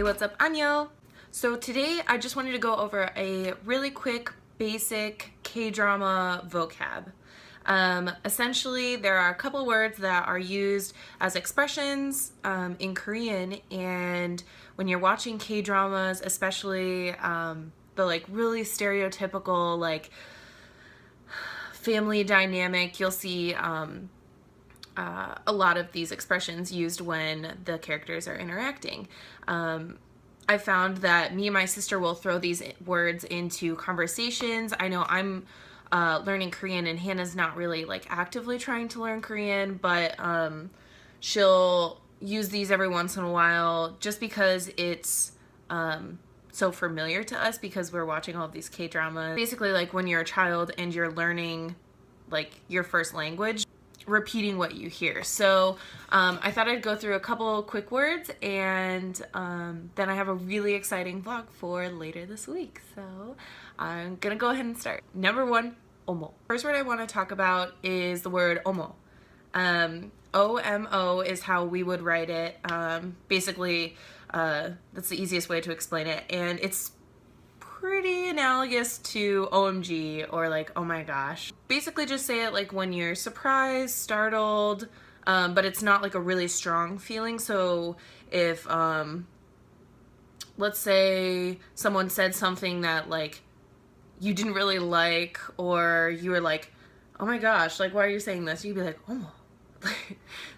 what's up? Annyeong! So today I just wanted to go over a really quick basic K-drama vocab. Essentially, there are a couple words that are used as expressions in Korean, and when you're watching K-dramas, especially the like really stereotypical like family dynamic, you'll see a lot of these expressions used when the characters are interacting. I found that me and my sister will throw these words into conversations. I know I'm learning Korean and Hannah's not really like actively trying to learn Korean, but she'll use these every once in a while just because it's so familiar to us because we're watching all of these K-dramas. Basically, like when you're a child and you're learning like your first language, repeating what you hear. So I thought I'd go through a couple quick words, and then I have a really exciting vlog for later this week. So I'm gonna go ahead and start. Number one, omo. First word I want to talk about is the word omo. O-M-O is how we would write it. Basically, that's the easiest way to explain it, and it's pretty analogous to OMG or like oh my gosh. Basically just say it like when you're surprised, startled, but it's not like a really strong feeling. So if let's say someone said something that like you didn't really like, or you were like oh my gosh, like why are you saying this, you'd be like oh.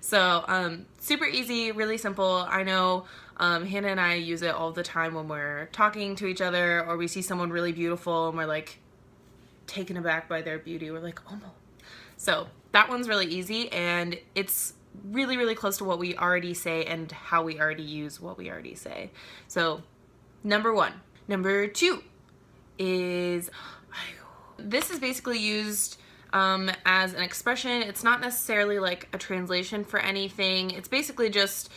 So super easy, really simple. I know Hannah and I use it all the time when we're talking to each other, or we see someone really beautiful and we're like taken aback by their beauty. We're like, oh. So that one's really easy, and it's really, really close to what we already say and how we already use what we already say. So number one. Number two is, this is basically used as an expression. It's not necessarily like a translation for anything. It's basically just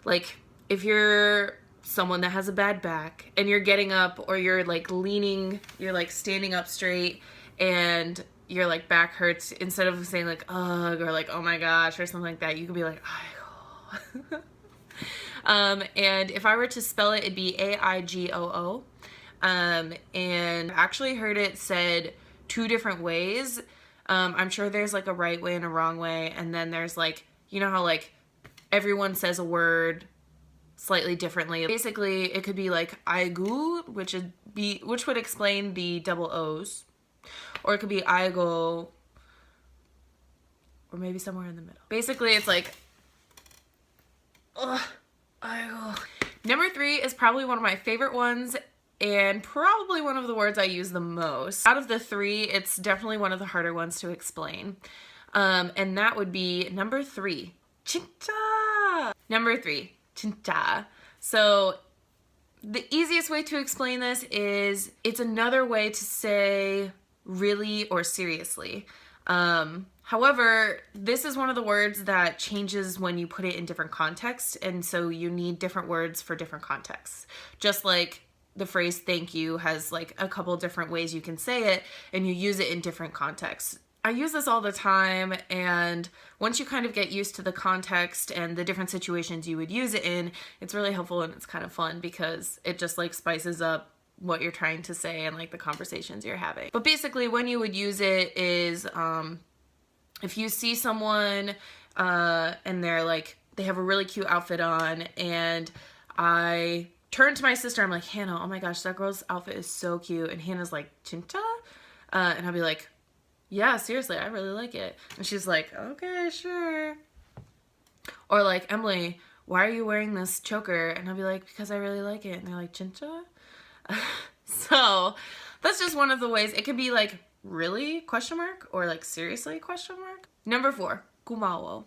like if you're someone that has a bad back and you're getting up, or you're like leaning, you're like standing up straight and your like back hurts, instead of saying like ugh or like oh my gosh or something like that, you could be like Aigo. And if I were to spell it, it'd be A-I-G-O-O. And I actually heard it said two different ways. I'm sure there's like a right way and a wrong way, and then there's like, you know how like everyone says a word slightly differently. Basically, it could be like aigu, which would explain the double O's, or it could be aigo, or maybe somewhere in the middle. Basically, it's like ugh, aigo. Number three is probably one of my favorite ones, and probably one of the words I use the most. Out of the three, it's definitely one of the harder ones to explain. And that would be number three, 진짜. Number three, 진짜. So the easiest way to explain this is it's another way to say really or seriously. However, this is one of the words that changes when you put it in different contexts, and so you need different words for different contexts. Just like the phrase thank you has like a couple different ways you can say it, and you use it in different contexts. I use this all the time, and once you kind of get used to the context and the different situations you would use it in, it's really helpful, and it's kind of fun because it just like spices up what you're trying to say and like the conversations you're having. But basically when you would use it is if you see someone and they're like, they have a really cute outfit on, and I turn to my sister, I'm like, Hannah, oh my gosh, that girl's outfit is so cute. And Hannah's like, 진짜? And I'll be like, yeah, seriously, I really like it. And she's like, okay, sure. Or like, Emily, why are you wearing this choker? And I'll be like, because I really like it. And they're like, 진짜? So that's just one of the ways. It could be like, really, question mark, or like, seriously, question mark. Number four, 고마워.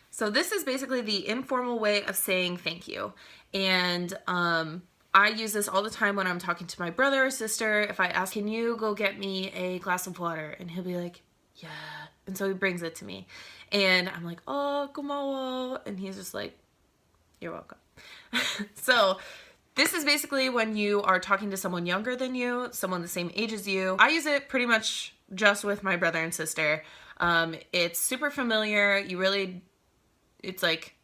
So this is basically the informal way of saying thank you. And I use this all the time when I'm talking to my brother or sister. If I ask, can you go get me a glass of water? And he'll be like, yeah. And so he brings it to me. And I'm like, oh, 고마워. And he's just like, you're welcome. So this is basically when you are talking to someone younger than you, someone the same age as you. I use it pretty much just with my brother and sister. It's super familiar. It's like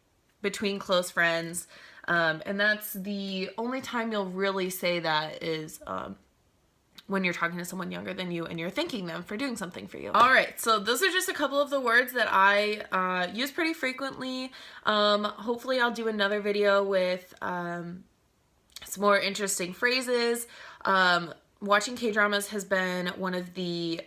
between close friends. And that's the only time you'll really say that is when you're talking to someone younger than you and you're thanking them for doing something for you. All right, so those are just a couple of the words that I use pretty frequently. Hopefully I'll do another video with some more interesting phrases. Watching K-dramas has been one of the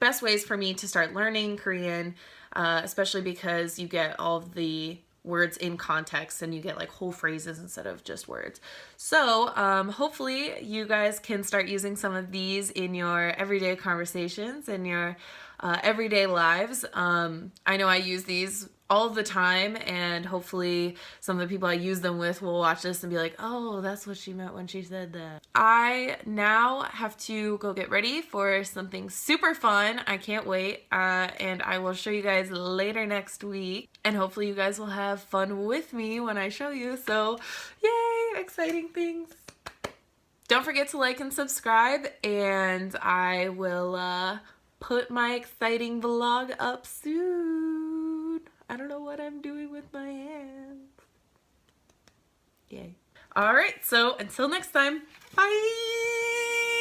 best ways for me to start learning Korean, especially because you get all of the words in context and you get like whole phrases instead of just words. So hopefully you guys can start using some of these in your everyday conversations and your everyday lives. I know I use these all the time, and hopefully some of the people I use them with will watch this and be like, oh, that's what she meant when she said that. I now have to go get ready for something super fun. I can't wait, and I will show you guys later next week, and hopefully you guys will have fun with me when I show you. So yay, exciting things. Don't forget to like and subscribe, and I will put my exciting vlog up soon. I don't know what I'm doing with my hands. Yay. All right, so until next time, bye.